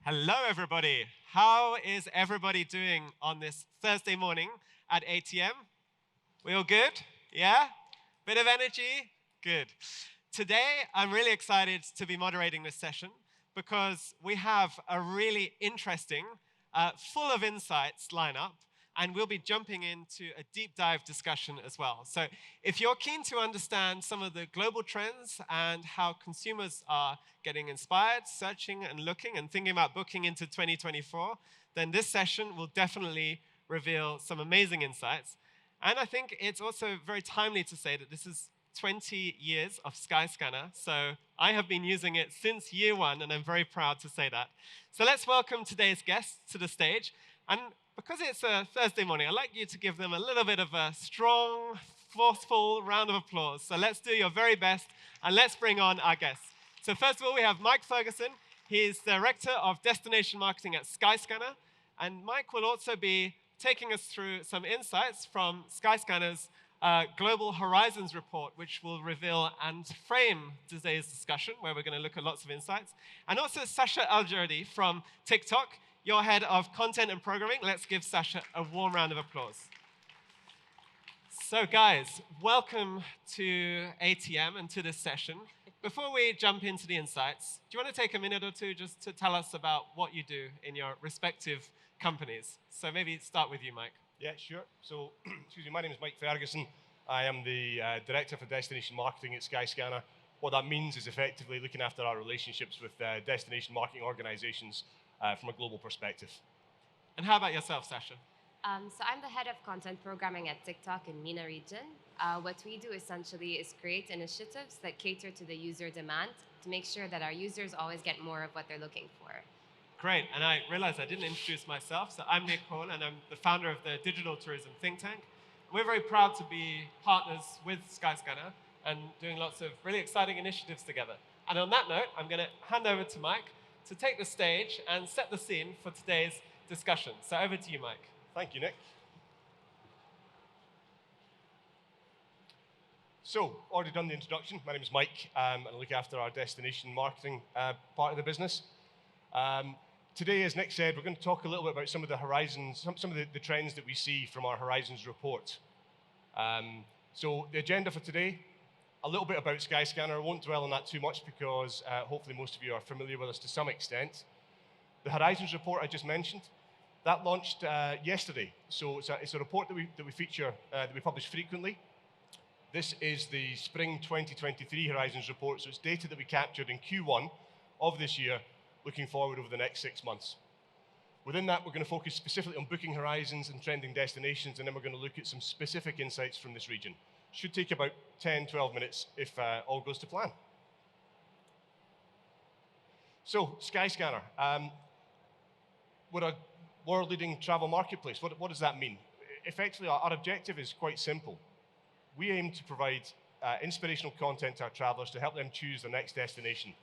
Hello, everybody. How is everybody doing on this Thursday morning at 8 a.m.? We all good? Yeah? Bit of energy? Good. Today, I'm really excited to be moderating this session because we have a really interesting, full of insights lineup, and we'll be jumping into a deep dive discussion as well. So if you're keen to understand some of the global trends and how consumers are getting inspired, searching and looking and thinking about booking into 2024, then this session will definitely reveal some amazing insights. And I think it's also very timely to say that this is 20 years of Skyscanner, so I have been using it since year one, and I'm very proud to say that. So let's welcome today's guests to the stage. And because it's a Thursday morning, I'd like you to give them a little bit of a strong, forceful round of applause. So let's do your very best, and let's bring on our guests. So first of all, we have Mike Ferguson. He's Director of Destination Marketing at Skyscanner, and Mike will also be taking us through some insights from Skyscanner's Global Horizons report, which will reveal and frame today's discussion, where we're going to look at lots of insights. And also Sasha Aljardi from TikTok, your head of content and programming. Let's give Sasha a warm round of applause. So guys, welcome to ATM and to this session. Before we jump into the insights, do you want to take a minute or two just to tell us about what you do in your respective companies? So maybe start with you, Mike. Yeah, sure. So, excuse me, my name is Mike Ferguson. I am the Director for Destination Marketing at Skyscanner. What that means is effectively looking after our relationships with destination marketing organizations from a global perspective. And how about yourself, Sasha? So I'm the head of content programming at TikTok in MENA region. What we do essentially is create initiatives that cater to the user demand to make sure that our users always get more of what they're looking for. Great, and I realized I didn't introduce myself. So I'm Nick Hall, and I'm the founder of the Digital Tourism Think Tank. We're very proud to be partners with Skyscanner and doing lots of really exciting initiatives together. And on that note, I'm going to hand over to Mike to take the stage and set the scene for today's discussion. So over to you, Mike. Thank you, Nick. So, already done the introduction. My name is Mike, and I look after our destination marketing part of the business. Today, as Nick said, we're going to talk a little bit about some of the horizons, some of the trends that we see from our Horizons report. So the agenda for today, a little bit about Skyscanner. I won't dwell on that too much because hopefully most of you are familiar with us to some extent. The Horizons report I just mentioned, that launched yesterday. So it's a report that we feature, that we publish frequently. This is the Spring 2023 Horizons report, so it's data that we captured in Q1 of this year, looking forward over the next 6 months. Within that, we're going to focus specifically on booking horizons and trending destinations, and then we're going to look at some specific insights from this region. Should take about 10, 12 minutes if all goes to plan. So, Skyscanner. We're a world-leading travel marketplace. What does that mean? Effectively, our objective is quite simple. We aim to provide inspirational content to our travelers to help them choose their next destination.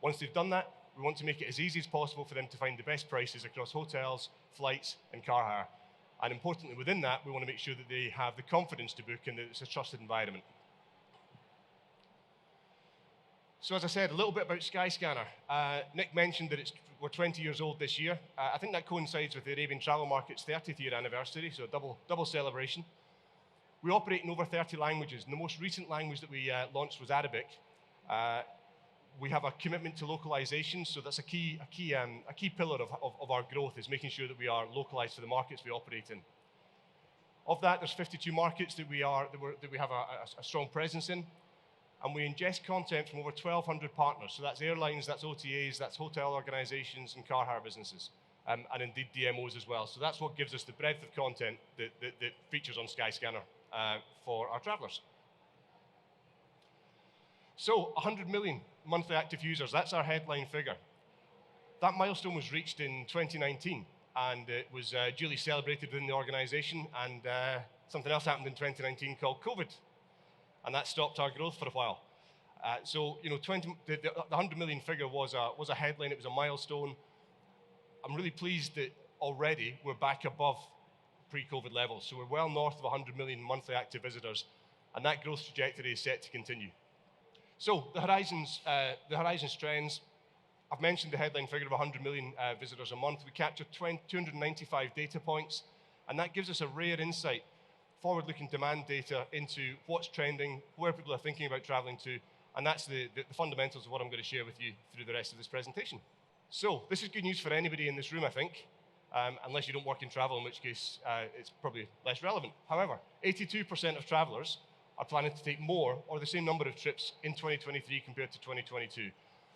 Once they've done that, we want to make it as easy as possible for them to find the best prices across hotels, flights, and car hire. And importantly, within that, we want to make sure that they have the confidence to book and that it's a trusted environment. So as I said, a little bit about Skyscanner. Nick mentioned that we're 20 years old this year. I think that coincides with the Arabian travel market's 30th year anniversary, so a double celebration. We operate in over 30 languages, and the most recent language that we launched was Arabic. We have a commitment to localization, so that's a key pillar of our growth, is making sure that we are localized to the markets we operate in. Of that, there's 52 markets that we have a strong presence in, and we ingest content from over 1,200 partners. So that's airlines, that's OTAs, that's hotel organizations, and car hire businesses, and indeed DMOs as well. So that's what gives us the breadth of content that features on Skyscanner for our travelers. So 100 million monthly active users, that's our headline figure. That milestone was reached in 2019, and it was duly celebrated within the organization, and something else happened in 2019 called COVID, and that stopped our growth for a while. So, you know, the 100 million figure was a headline, it was a milestone. I'm really pleased that already we're back above pre-COVID levels, so we're well north of 100 million monthly active visitors, and that growth trajectory is set to continue. So the Horizons trends, I've mentioned the headline figure of 100 million visitors a month. We capture 295 data points, and that gives us a rare insight, forward-looking demand data into what's trending, where people are thinking about traveling to, and that's the fundamentals of what I'm going to share with you through the rest of this presentation. So this is good news for anybody in this room, I think, unless you don't work in travel, in which case it's probably less relevant. However, 82% of travelers are planning to take more or the same number of trips in 2023 compared to 2022.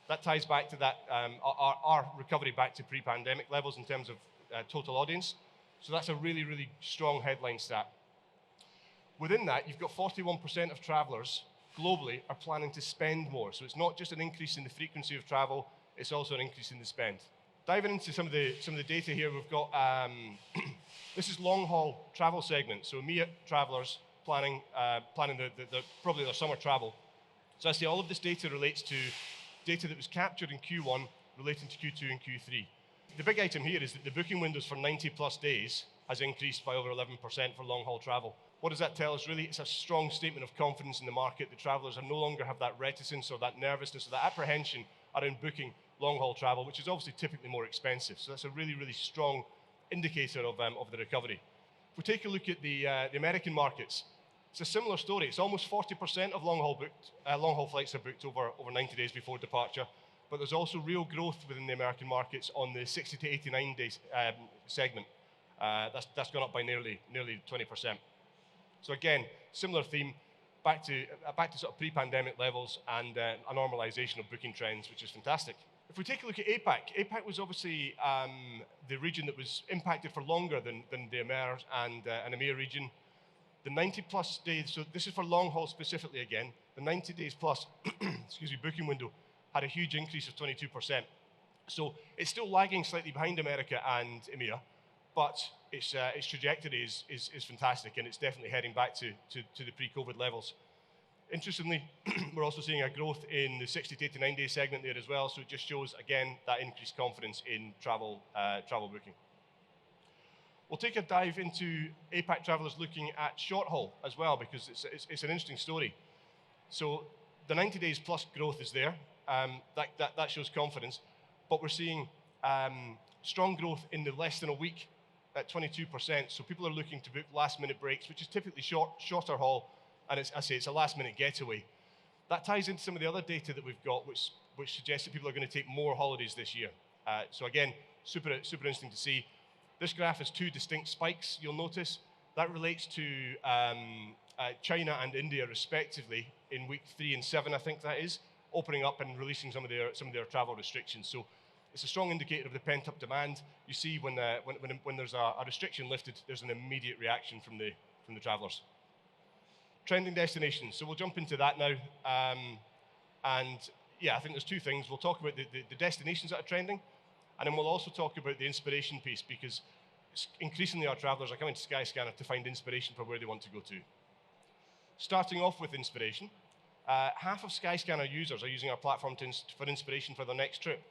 That ties back to that, our recovery back to pre-pandemic levels in terms of total audience. So that's a really, really strong headline stat. Within that, you've got 41% of travelers globally are planning to spend more. So it's not just an increase in the frequency of travel, it's also an increase in the spend. Diving into some of the data here, we've got, this is long-haul travel segment. So EMEA travelers planning probably their summer travel. So I see all of this data relates to data that was captured in Q1 relating to Q2 and Q3. The big item here is that the booking windows for 90 plus days has increased by over 11% for long-haul travel. What does that tell us? Really, it's a strong statement of confidence in the market. The travelers are no longer have that reticence or that nervousness or that apprehension around booking long-haul travel, which is obviously typically more expensive. So that's a really, really strong indicator of the recovery. If we take a look at the American markets, it's a similar story. It's almost 40% of long-haul flights are booked over 90 days before departure, but there's also real growth within the American markets on the 60 to 89 days segment. That's gone up by nearly 20%. So again, similar theme, back to sort of pre-pandemic levels and a normalization of booking trends, which is fantastic. If we take a look at APAC was obviously the region that was impacted for longer than the AMER and EMEA region. The 90 plus days, so this is for long haul specifically again, the 90 days plus, excuse me, booking window had a huge increase of 22%. So it's still lagging slightly behind America and EMEA, but its trajectory is fantastic, and it's definitely heading back to the pre-COVID levels. Interestingly, we're also seeing a growth in the 60 to 89 day segment there as well, so it just shows, again, that increased confidence in travel booking. We'll take a dive into APAC travelers looking at short haul as well, because it's an interesting story. So the 90 days plus growth is there. That shows confidence, but we're seeing strong growth in the less than a week at 22%. So people are looking to book last minute breaks, which is typically shorter haul, and it's a last minute getaway. That ties into some of the other data that we've got, which suggests that people are going to take more holidays this year. So again, super interesting to see. This graph has two distinct spikes, you'll notice. That relates to China and India respectively in week 3 and 7, I think that is, opening up and releasing some of their travel restrictions. So it's a strong indicator of the pent-up demand. You see when there's a restriction lifted, there's an immediate reaction from the travelers. Trending destinations, so we'll jump into that now. And yeah, I think there's two things. We'll talk about the destinations that are trending, and then we'll also talk about the inspiration piece, because increasingly our travelers are coming to Skyscanner to find inspiration for where they want to go to. Starting off with inspiration, half of Skyscanner users are using our platform for inspiration for their next trip.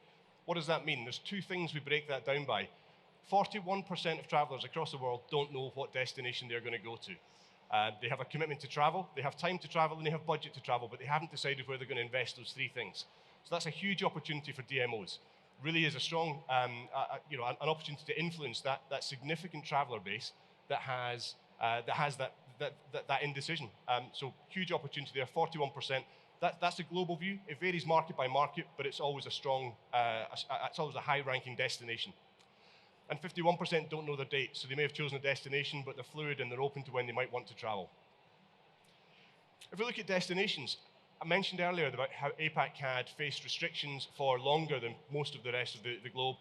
What does that mean? There's two things we break that down by. 41% of travelers across the world don't know what destination they're going to go to. They have a commitment to travel, they have time to travel, and they have budget to travel, but they haven't decided where they're going to invest those three things. So that's a huge opportunity for DMOs. Really is a strong, an opportunity to influence that significant traveler base that has that indecision. So huge opportunity there, 41%. That's a global view. It varies market by market, but it's always a strong, it's always a high-ranking destination. And 51% don't know their date, so they may have chosen a destination, but they're fluid and they're open to when they might want to travel. If we look at destinations, I mentioned earlier about how APAC had faced restrictions for longer than most of the rest of the globe.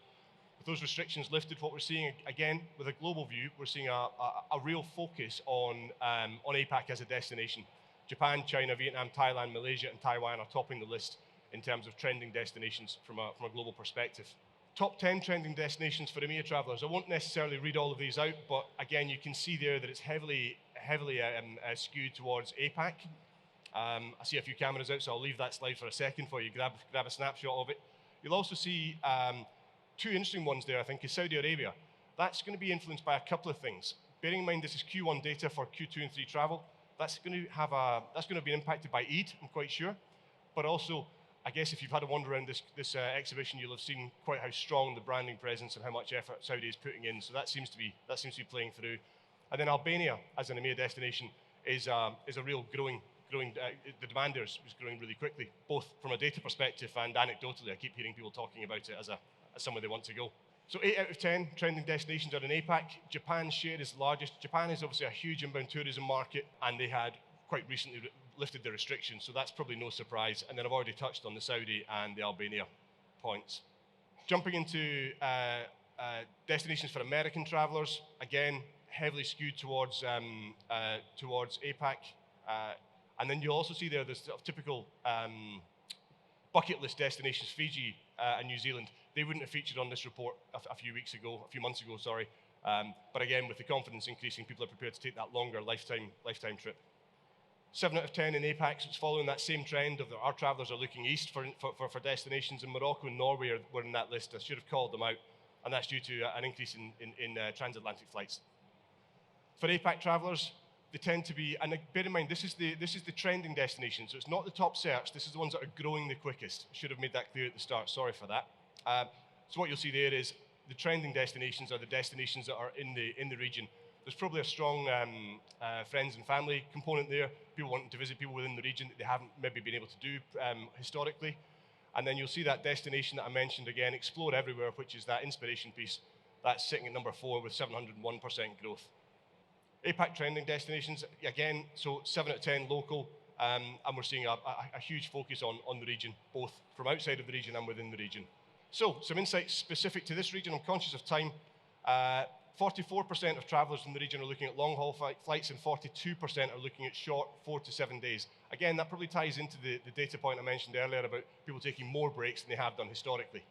With those restrictions lifted, what we're seeing, again, with a global view, we're seeing a real focus on APAC as a destination. Japan, China, Vietnam, Thailand, Malaysia, and Taiwan are topping the list in terms of trending destinations from a global perspective. Top 10 trending destinations for EMEA travelers. I won't necessarily read all of these out, but again, you can see there that it's heavily skewed towards APAC. I see a few cameras out, so I'll leave that slide for a second for you. Grab a snapshot of it. You'll also see two interesting ones there, I think, is Saudi Arabia. That's going to be influenced by a couple of things. Bearing in mind this is Q1 data for Q2 and 3 travel, that's going to be impacted by Eid, I'm quite sure, but also I guess if you've had a wander around this exhibition, you'll have seen quite how strong the branding presence and how much effort Saudi is putting in. So that seems to be playing through. And then Albania, as an EMEA destination, is a real growing. The demand there is growing really quickly, both from a data perspective and anecdotally. I keep hearing people talking about it as somewhere they want to go. So 8 out of 10 trending destinations are in APAC. Japan's share is largest. Japan is obviously a huge inbound tourism market, and they had quite recently lifted the restrictions, so that's probably no surprise. And then I've already touched on the Saudi and the Albania points. Jumping into destinations for American travelers, again, heavily skewed towards APAC. And then you'll also see there the sort of typical bucket list destinations, Fiji and New Zealand. They wouldn't have featured on this report a few months ago, sorry. But again, with the confidence increasing, people are prepared to take that longer lifetime trip. 7 out of 10 in APAC, so it's following that same trend of our travellers are looking east for destinations, and Morocco and Norway were in that list. I should have called them out, and that's due to an increase in transatlantic flights. For APAC travellers, they tend to be, and bear in mind, this is the trending destination, so it's not the top search, this is the ones that are growing the quickest. Should have made that clear at the start, sorry for that. So what you'll see there is the trending destinations are the destinations that are in the region. There's probably a strong friends and family component there, people wanting to visit people within the region that they haven't maybe been able to do historically. And then you'll see that destination that I mentioned again, Explore Everywhere, which is that inspiration piece, that's sitting at number 4 with 701% growth. APAC trending destinations, again, so 7 out of 10 local, and we're seeing a huge focus on the region, both from outside of the region and within the region. So, some insights specific to this region. I'm conscious of time. 44% of travellers from the region are looking at long-haul flights, and 42% are looking at short 4 to 7 days. Again, that probably ties into the data point I mentioned earlier about people taking more breaks than they have done historically.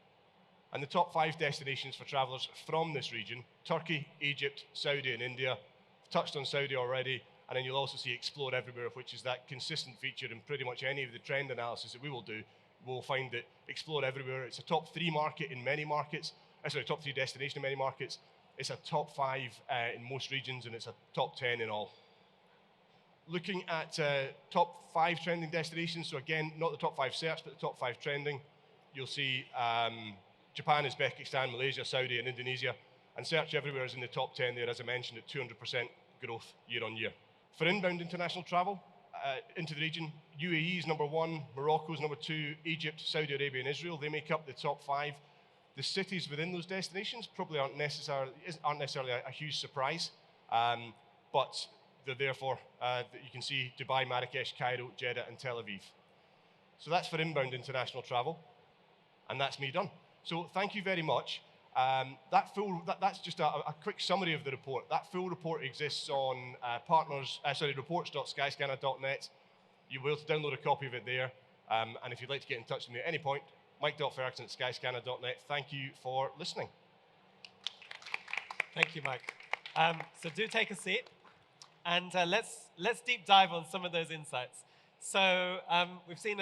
And the top 5 destinations for travellers from this region, Turkey, Egypt, Saudi and India. I've touched on Saudi already, and then you'll also see Explore Everywhere, which is that consistent feature in pretty much any of the trend analysis that we will do. We'll find that Explore Everywhere, it's a top 3 market in many markets, top 3 destination in many markets. It's a top 5 in most regions, and it's a top 10 in all. Looking at top 5 trending destinations, so again, not the top 5 search, but the top 5 trending, you'll see Japan, Uzbekistan, Malaysia, Saudi, and Indonesia. And Search Everywhere is in the top 10 there, as I mentioned, at 200% growth year on year. For inbound international travel into the region, UAE is number 1, Morocco is number 2, Egypt, Saudi Arabia, and Israel. They make up the top 5. The cities within those destinations probably aren't necessarily a huge surprise, but they're therefore, you can see Dubai, Marrakesh, Cairo, Jeddah, and Tel Aviv. So that's for inbound international travel, and that's me done. So thank you very much. That's just a quick summary of the report. That full report exists on reports.skyscanner.net. You'll be able to download a copy of it there, and if you'd like to get in touch with me at any point, mike.ferguson@skyscanner.net. Thank you for listening. Thank you, Mike. So do take a seat, and let's deep dive on some of those insights. So we've seen,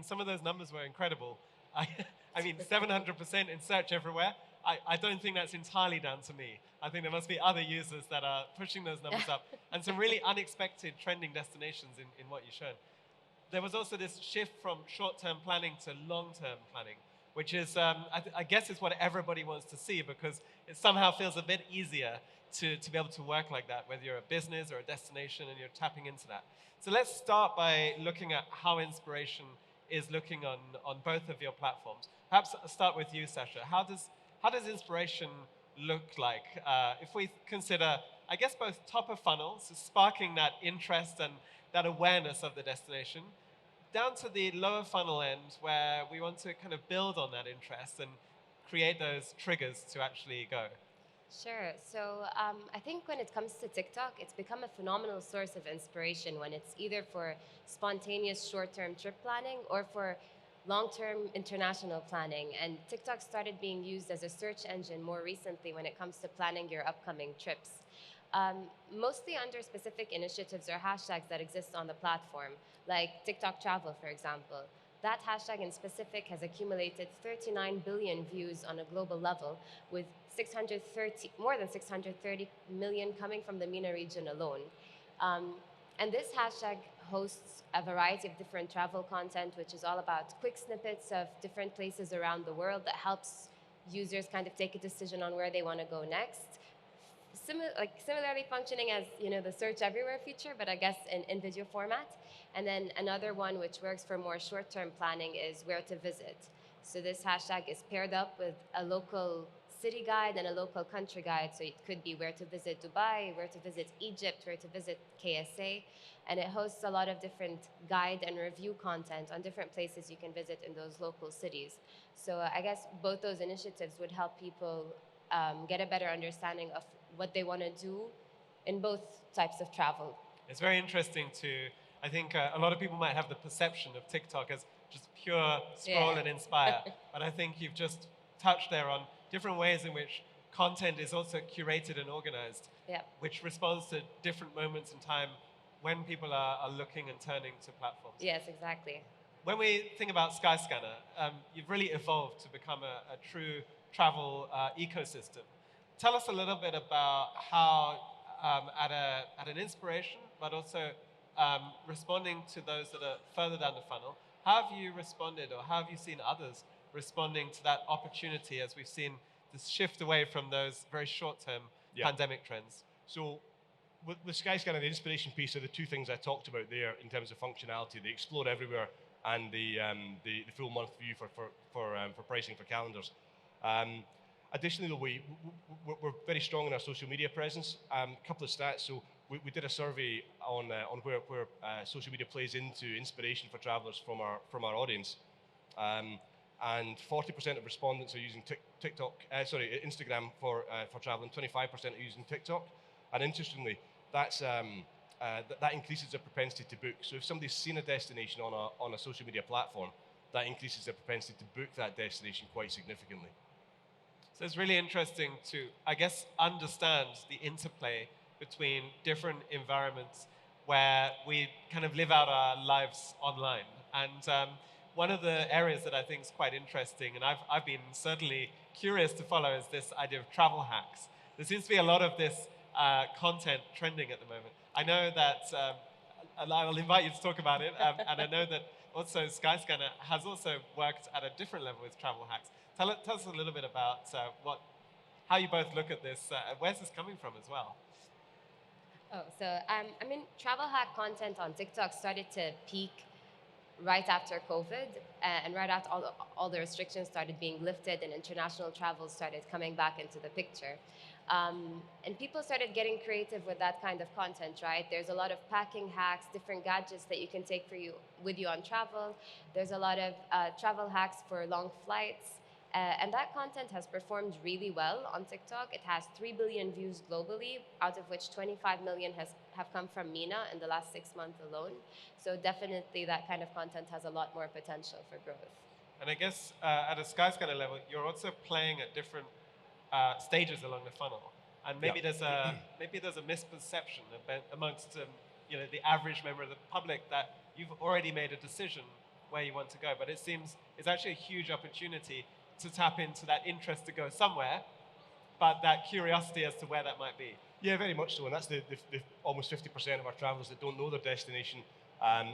some of those numbers were incredible. 700% in Search Everywhere. I don't think that's entirely down to me. I think there must be other users that are pushing those numbers up, and some really unexpected trending destinations in what you showed. There was also this shift from short-term planning to long-term planning, which is, I guess is what everybody wants to see, because it somehow feels a bit easier to be able to work like that, whether you're a business or a destination and you're tapping into that. So let's start by looking at how inspiration is looking on both of your platforms. Perhaps I'll start with you, Sasha. How does inspiration look like? If we consider, I guess, both top of funnel, so sparking that interest and that awareness of the destination, down to the lower funnel end, where we want to kind of build on that interest and create those triggers to actually go. Sure. So I think when it comes to TikTok, it's become a phenomenal source of inspiration when it's either for spontaneous short-term trip planning or for long-term international planning. And TikTok started being used as a search engine more recently when it comes to planning your upcoming trips. Mostly under specific initiatives or hashtags that exist on the platform, like TikTok Travel, for example. That hashtag in specific has accumulated 39 billion views on a global level, with more than 630 million coming from the MENA region alone. And this hashtag hosts a variety of different travel content, which is all about quick snippets of different places around the world that helps users kind of take a decision on where they want to go next. Similarly functioning as the search everywhere feature, but I guess in video format. And then another one which works for more short-term planning is where to visit. So this hashtag is paired up with a local city guide and a local country guide. So it could be where to visit Dubai, where to visit Egypt, where to visit KSA. And it hosts a lot of different guide and review content on different places you can visit in those local cities. So I guess both those initiatives would help people get a better understanding of what they want to do in both types of travel. It's very interesting I think a lot of people might have the perception of TikTok as just pure scroll and inspire, but I think you've just touched there on different ways in which content is also curated and organized, which responds to different moments in time when people are looking and turning to platforms. Yes, exactly. When we think about Skyscanner, you've really evolved to become a true travel ecosystem. Tell us a little bit about how, at an inspiration, but also responding to those that are further down the funnel, how have you responded, or how have you seen others responding to that opportunity as we've seen this shift away from those very short-term pandemic trends? So with Skyscanner, the inspiration piece are the two things I talked about there in terms of functionality: the explore everywhere and the full month view for pricing for calendars. Additionally, though, we're very strong in our social media presence. A couple of stats. So we did a survey on where social media plays into inspiration for travelers from our audience, and 40% of respondents are using Instagram for travel, and 25% are using TikTok. And interestingly, that increases their propensity to book. So if somebody's seen a destination on a social media platform, that increases their propensity to book that destination quite significantly. So it's really interesting to, I guess, understand the interplay between different environments where we kind of live out our lives online. And one of the areas that I think is quite interesting, and I've been certainly curious to follow, is this idea of travel hacks. There seems to be a lot of this content trending at the moment. I know that, I will invite you to talk about it, and I know that also Skyscanner has also worked at a different level with travel hacks. Tell us a little bit about how you both look at this. Where's this coming from as well? Travel hack content on TikTok started to peak right after COVID, and right after all the restrictions started being lifted and international travel started coming back into the picture. And people started getting creative with that kind of content, right? There's a lot of packing hacks, different gadgets that you can take with you on travel. There's a lot of travel hacks for long flights. And that content has performed really well on TikTok. It has 3 billion views globally, out of which 25 million have come from MENA in the last 6 months alone. So definitely that kind of content has a lot more potential for growth. And I guess at a Skyscanner level, you're also playing at different stages along the funnel. And maybe there's a misperception amongst the average member of the public that you've already made a decision where you want to go. But it seems it's actually a huge opportunity to tap into that interest to go somewhere, but that curiosity as to where that might be. Yeah, very much so, and that's the almost 50% of our travellers that don't know their destination.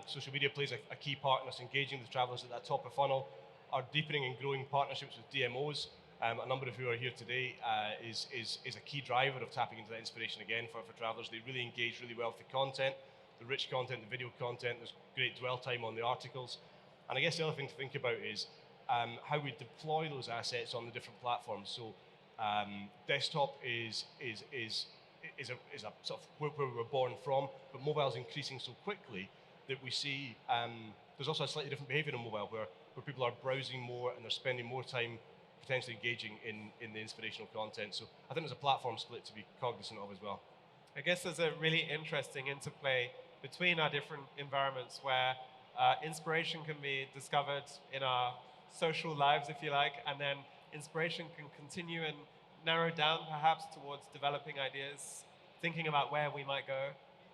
Social media plays a key part in us engaging with travellers at that top of funnel. Our deepening and growing partnerships with DMOs, a number of who are here today, is a key driver of tapping into that inspiration again for travellers. They really engage really well with the content, the rich content, the video content. There's great dwell time on the articles. And I guess the other thing to think about is how we deploy those assets on the different platforms. So desktop is a sort of where we were born from, but mobile is increasing so quickly that we see there's also a slightly different behaviour on mobile where people are browsing more and they're spending more time potentially engaging in the inspirational content. So I think there's a platform split to be cognizant of as well. I guess there's a really interesting interplay between our different environments where inspiration can be discovered in our social lives, if you like, and then inspiration can continue and narrow down perhaps towards developing ideas, thinking about where we might go,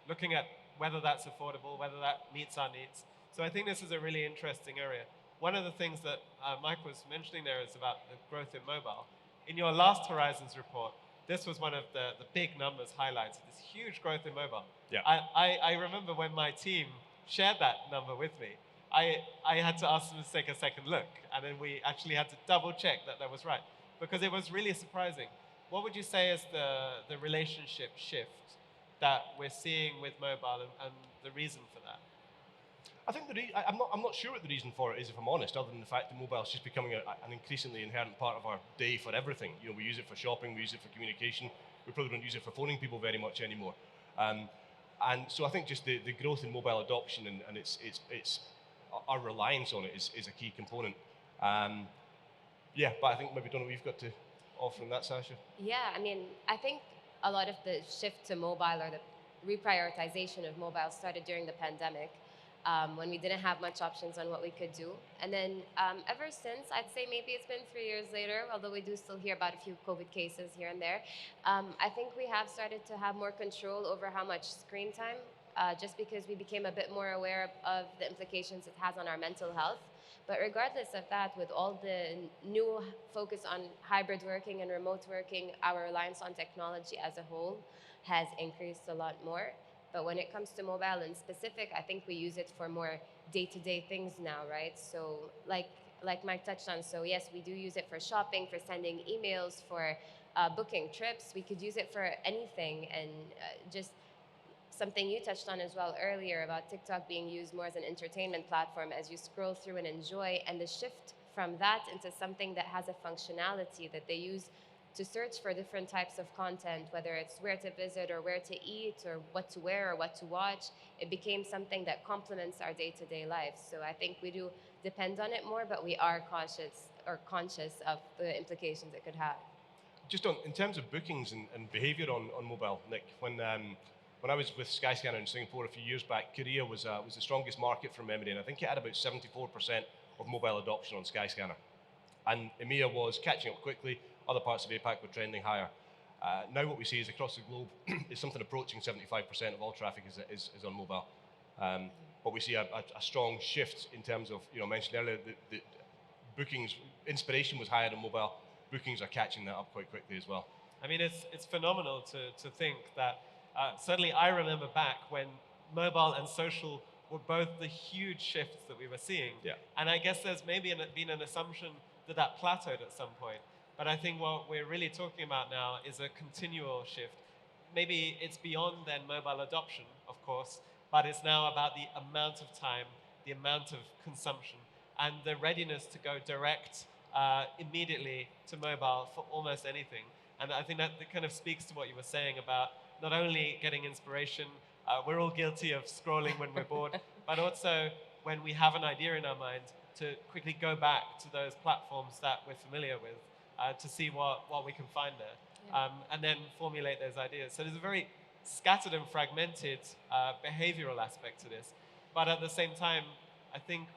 looking at whether that's affordable, whether that meets our needs. So I think this is a really interesting area. One of the things that Mike was mentioning there is about the growth in mobile. In your last Horizons report, this was one of the big numbers highlighted, this huge growth in mobile. Yeah. I remember when my team shared that number with me, I had to ask them to take a second look, and then we actually had to double check that that was right, because it was really surprising. What would you say is the relationship shift that we're seeing with mobile, and the reason for that? I think I'm not sure what the reason for it is, if I'm honest, other than the fact that mobile is just becoming an increasingly inherent part of our day for everything. You know, we use it for shopping, we use it for communication. We probably don't use it for phoning people very much anymore. And so I think just the growth in mobile adoption and it's our reliance on it is a key component. Yeah, but I think maybe don't know what you've got to offer on that, Sasha. Yeah, I mean, I think a lot of the shift to mobile or the reprioritization of mobile started during the pandemic, when we didn't have much options on what we could do. And then ever since, I'd say maybe it's been 3 years later, although we do still hear about a few COVID cases here and there, I think we have started to have more control over how much screen time, just because we became a bit more aware of the implications it has on our mental health. But regardless of that, with all the new focus on hybrid working and remote working, our reliance on technology as a whole has increased a lot more. But when it comes to mobile in specific, I think we use it for more day-to-day things now, right? So like Mike touched on, so yes, we do use it for shopping, for sending emails, for booking trips. We could use it for anything, and just something you touched on as well earlier about TikTok being used more as an entertainment platform as you scroll through and enjoy, and the shift from that into something that has a functionality that they use to search for different types of content, whether it's where to visit or where to eat or what to wear or what to watch. It became something that complements our day-to-day life. So I think we do depend on it more, but we are conscious of the implications it could have. Just in terms of bookings and behaviour on mobile, Nick, when I was with Skyscanner in Singapore a few years back, Korea was the strongest market from memory, and I think it had about 74% of mobile adoption on Skyscanner. And EMEA was catching up quickly. Other parts of APAC were trending higher. Now what we see is across the globe is something approaching 75% of all traffic is on mobile. But we see a strong shift in terms of, I mentioned earlier, the bookings, inspiration was higher on mobile. Bookings are catching that up quite quickly as well. I mean, it's phenomenal to think that, certainly I remember back when mobile and social were both the huge shifts that we were seeing. Yeah. And I guess there's maybe been an assumption that plateaued at some point. But I think what we're really talking about now is a continual shift. Maybe it's beyond then mobile adoption, of course, but it's now about the amount of time, the amount of consumption, and the readiness to go direct immediately to mobile for almost anything. And I think that kind of speaks to what you were saying about not only getting inspiration, we're all guilty of scrolling when we're bored, but also when we have an idea in our mind to quickly go back to those platforms that we're familiar with to see what we can find there, and then formulate those ideas. So there's a very scattered and fragmented behavioral aspect to this. But at the same time, I think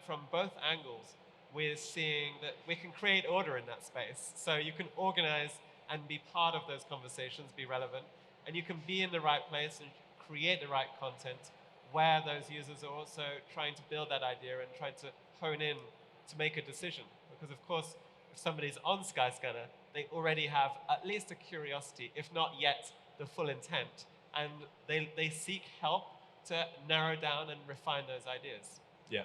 from both angles, we're seeing that we can create order in that space. So you can organize and be part of those conversations, be relevant, and you can be in the right place and create the right content where those users are also trying to build that idea and trying to hone in to make a decision. Because of course, if somebody's on Skyscanner, they already have at least a curiosity, if not yet the full intent, and they seek help to narrow down and refine those ideas. Yeah.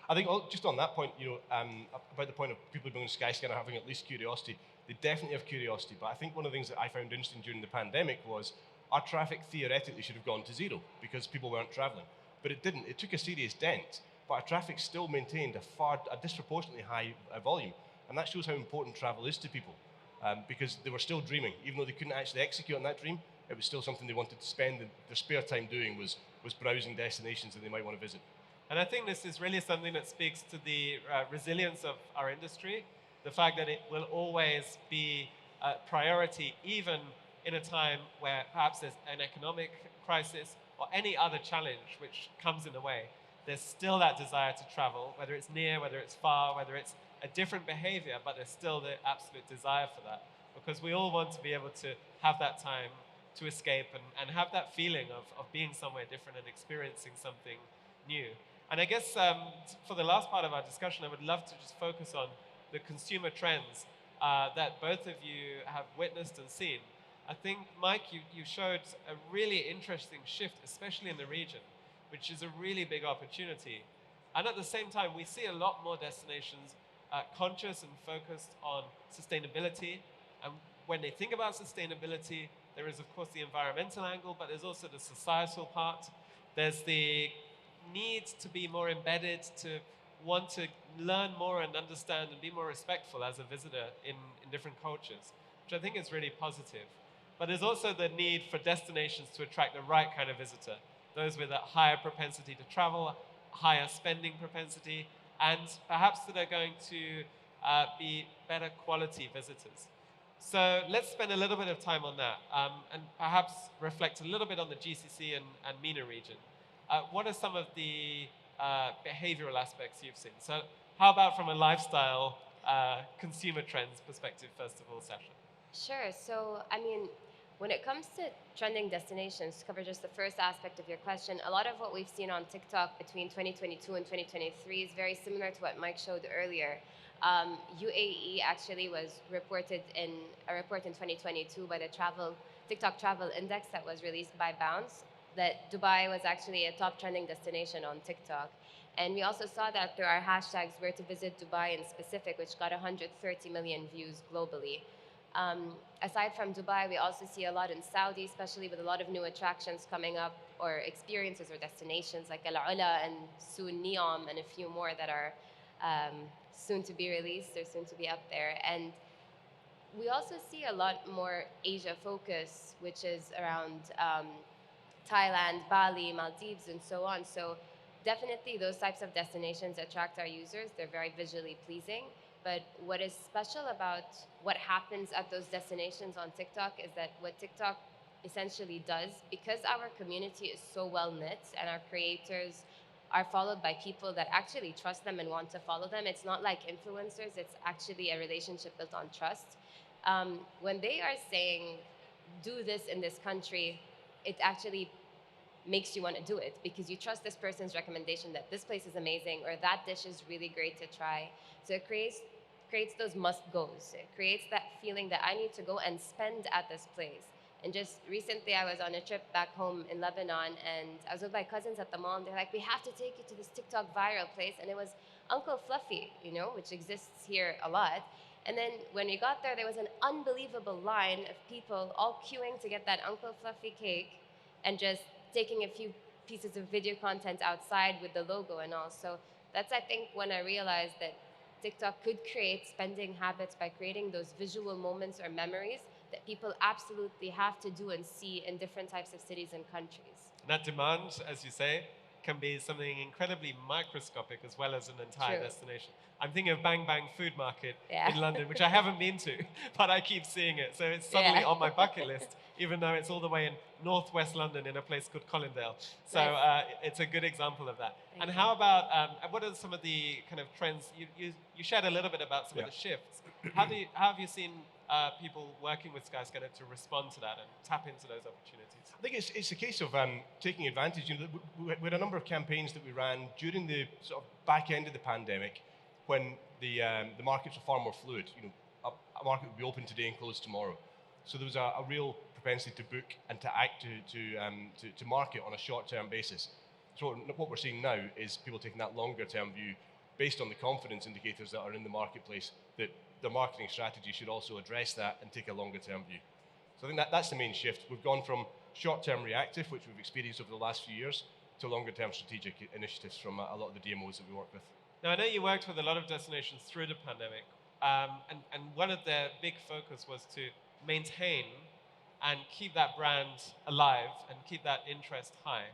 I think just on that point, about the point of people being on Skyscanner having at least curiosity, they definitely have curiosity, but I think one of the things that I found interesting during the pandemic was our traffic theoretically should have gone to zero because people weren't traveling, but it didn't. It took a serious dent, but our traffic still maintained a disproportionately high volume, and that shows how important travel is to people, because they were still dreaming. Even though they couldn't actually execute on that dream, it was still something they wanted to spend their spare time doing, was browsing destinations that they might want to visit. And I think this is really something that speaks to the resilience of our industry, the fact that it will always be a priority, even in a time where perhaps there's an economic crisis or any other challenge which comes in the way. There's still that desire to travel, whether it's near, whether it's far, whether it's a different behavior, but there's still the absolute desire for that. Because we all want to be able to have that time to escape and have that feeling of being somewhere different and experiencing something new. And I guess for the last part of our discussion, I would love to just focus on the consumer trends that both of you have witnessed and seen. I think, Mike, you showed a really interesting shift, especially in the region, which is a really big opportunity. And at the same time, we see a lot more destinations conscious and focused on sustainability. And when they think about sustainability, there is, of course, the environmental angle, but there's also the societal part. There's the need to be more embedded, to want to learn more and understand and be more respectful as a visitor in different cultures, which I think is really positive. But there's also the need for destinations to attract the right kind of visitor, those with a higher propensity to travel, higher spending propensity, and perhaps that are going to be better quality visitors. So let's spend a little bit of time on that and perhaps reflect a little bit on the GCC and MENA region. What are some of the behavioral aspects you've seen? So how about from a lifestyle consumer trends perspective, first of all, Sasha? Sure. So, I mean, when it comes to trending destinations, to cover just the first aspect of your question, a lot of what we've seen on TikTok between 2022 and 2023 is very similar to what Mike showed earlier. UAE actually was reported in a report in 2022 by the TikTok Travel Index that was released by Bounce, that Dubai was actually a top trending destination on TikTok. And we also saw that through our hashtags where to visit Dubai in specific, which got 130 million views globally. Aside from Dubai, we also see a lot in Saudi, especially with a lot of new attractions coming up, or experiences or destinations like Al Ula and soon Neom and a few more that are soon to be released or soon to be up there. And we also see a lot more Asia focus, which is around Thailand, Bali, Maldives, and so on. So definitely those types of destinations attract our users. They're very visually pleasing. But what is special about what happens at those destinations on TikTok is that what TikTok essentially does, because our community is so well knit and our creators are followed by people that actually trust them and want to follow them, it's not like influencers, it's actually a relationship built on trust. When they are saying, do this in this country, it actually makes you want to do it because you trust this person's recommendation that this place is amazing or that dish is really great to try. So it creates those must-goes. It creates that feeling that I need to go and spend at this place. And just recently I was on a trip back home in Lebanon and I was with my cousins at the mall and they're like, we have to take you to this TikTok viral place. And it was Uncle Fluffy, you know, which exists here a lot. And then when we got there was an unbelievable line of people all queuing to get that Uncle Fluffy cake and just taking a few pieces of video content outside with the logo and all. So that's, I think, when I realized that TikTok could create spending habits by creating those visual moments or memories that people absolutely have to do and see in different types of cities and countries. And that demand, as you say, can be something incredibly microscopic as well as an entire True. destination. I'm thinking of Bang Bang Food Market Yeah. in London, which I haven't been to, but I keep seeing it. So it's suddenly on my bucket list, even though it's all the way in northwest London in a place called Colindale. So Nice. it's a good example of that. Thank And you. how about, what are some of the kind of trends? You shared a little bit about some of the shifts. How have you seen people working with Skyscanner to respond to that and tap into those opportunities? I think it's a case of taking advantage. You know, we had a number of campaigns that we ran during the sort of back end of the pandemic, when the markets were far more fluid. You know, a market would be open today and closed tomorrow. So there was a real propensity to book and to act to market on a short-term basis. So what we're seeing now is people taking that longer-term view based on the confidence indicators that are in the marketplace, that their marketing strategy should also address that and take a longer-term view. So I think that's the main shift. We've gone from short-term reactive, which we've experienced over the last few years, to longer-term strategic initiatives from a lot of the DMOs that we work with. Now, I know you worked with a lot of destinations through the pandemic, and one of their big focus was to maintain and keep that brand alive and keep that interest high.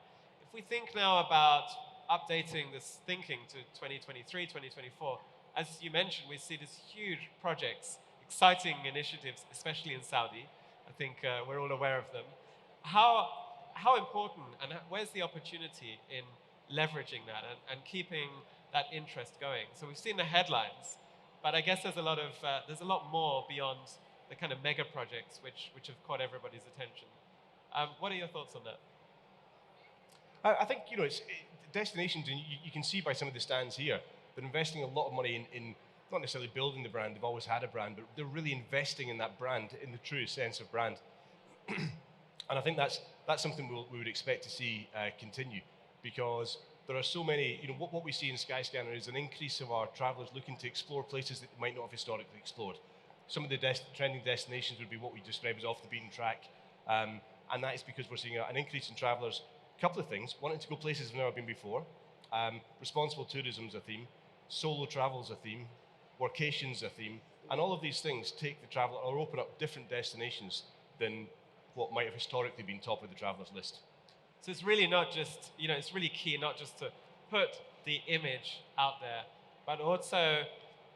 If we think now about updating this thinking to 2023, 2024, as you mentioned, we see these huge projects, exciting initiatives, especially in Saudi. I think we're all aware of them. How important and where's the opportunity in leveraging that and keeping that interest going? So we've seen the headlines, but I guess there's a lot more beyond the kind of mega projects which have caught everybody's attention. What are your thoughts on that? I think, you know, destinations, and you can see by some of the stands here, they're investing a lot of money in not necessarily building the brand. They've always had a brand, but they're really investing in that brand in the true sense of brand. And I think that's something we would expect to see continue. because there are so many, what we see in Skyscanner is an increase of our travellers looking to explore places that they might not have historically explored. Some of the trending destinations would be what we describe as off the beaten track, and that is because we're seeing an increase in travellers. A couple of things: wanting to go places they've never been before, responsible tourism is a theme, solo travel is a theme, workation's a theme, and all of these things take the traveller or open up different destinations than what might have historically been top of the travellers list. So it's really not just, it's really key not just to put the image out there, but also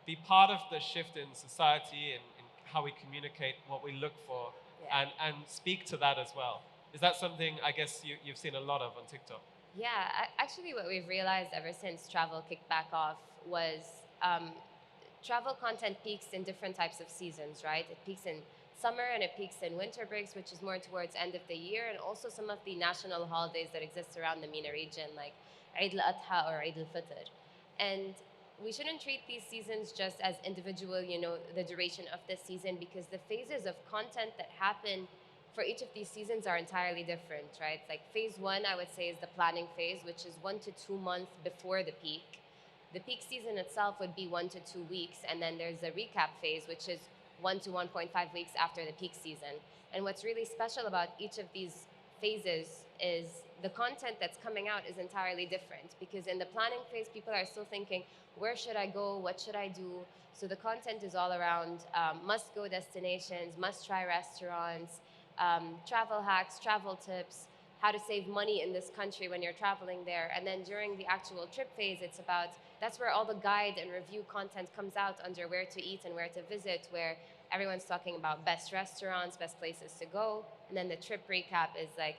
be part of the shift in society and how we communicate what we look for, and speak to that as well. Is that something I guess you've seen a lot of on TikTok? Yeah, actually what we've realized ever since travel kicked back off was travel content peaks in different types of seasons, right? It peaks in summer and it peaks in winter breaks, which is more towards end of the year, and also some of the national holidays that exist around the MENA region, like Eid al-Adha or Eid al-Fitr. And we shouldn't treat these seasons just as individual, the duration of this season, because the phases of content that happen for each of these seasons are entirely different, right? Like phase one, I would say, is the planning phase, which is 1 to 2 months before the peak. The peak season itself would be 1 to 2 weeks, and then there's a recap phase, which is 1 to 1.5 weeks after the peak season. And what's really special about each of these phases is the content that's coming out is entirely different, because in the planning phase, people are still thinking, where should I go? What should I do? So the content is all around must-go destinations, must-try restaurants, travel hacks, travel tips, how to save money in this country when you're traveling there. And then during the actual trip phase, that's where all the guide and review content comes out under where to eat and where to visit, where everyone's talking about best restaurants, best places to go. And then the trip recap is like,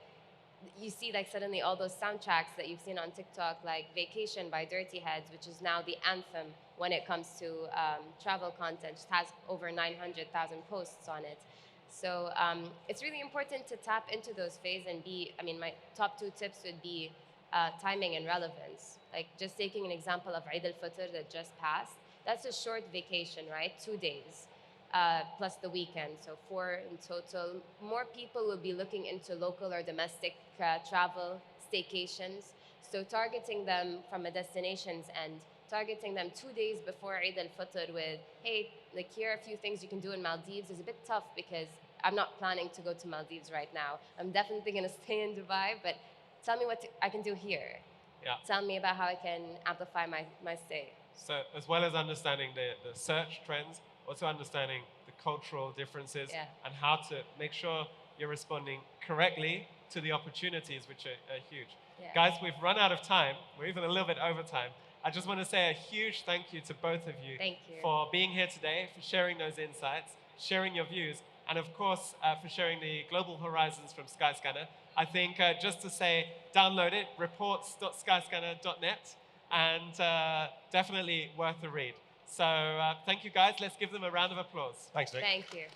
you see like suddenly all those soundtracks that you've seen on TikTok, like Vacation by Dirty Heads, which is now the anthem when it comes to travel content. It has over 900,000 posts on it. So it's really important to tap into those phases and my top 2 tips would be timing and relevance. Like just taking an example of Eid al-Fitr that just passed, that's a short vacation, right? 2 days plus the weekend, so 4 in total. More people will be looking into local or domestic travel, staycations. So targeting them from a destinations end, targeting them 2 days before Eid al-Fitr with, hey, like here are a few things you can do in Maldives is a bit tough because I'm not planning to go to Maldives right now. I'm definitely going to stay in Dubai, but tell me what I can do here. Yeah. Tell me about how I can amplify my stay. So as well as understanding the search trends, also understanding the cultural differences and how to make sure you're responding correctly to the opportunities, which are huge. Yeah. Guys, we've run out of time. We're even a little bit over time. I just want to say a huge thank you to both of you for being here today, for sharing those insights, sharing your views, and of course, for sharing the global horizons from Skyscanner. I think just to say, download it, reports.skyscanner.net, and definitely worth a read. So thank you guys. Let's give them a round of applause. Thanks, Nick. Thank you.